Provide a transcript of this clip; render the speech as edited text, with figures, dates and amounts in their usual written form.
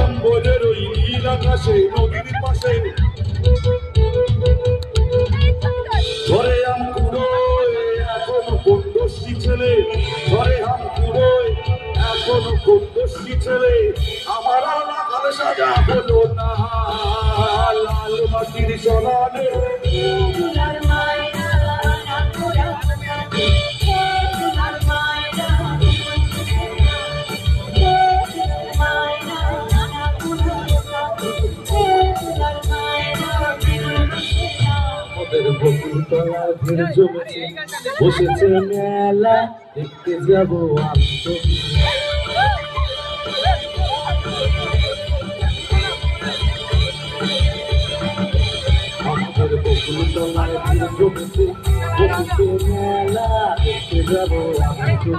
অম্বরের ওই নীল আকাশে নদীর পাশে ধরে আম কুড়োয় এখনো কোন ছেলে, ধরে আম কুড়োয় এখনো কোন ছেলে। আমার আলাকার সাজা হলো না লাল মাটির সরানে। বকুলতলায় ভিড় জমেছে, বসেছে মেলা, দেখতে যাবো আমি তো। আমাদের বকুলতলায় ভিড় জমেছে, বসেছে মেলা, দেখতে যাবো আমি তো।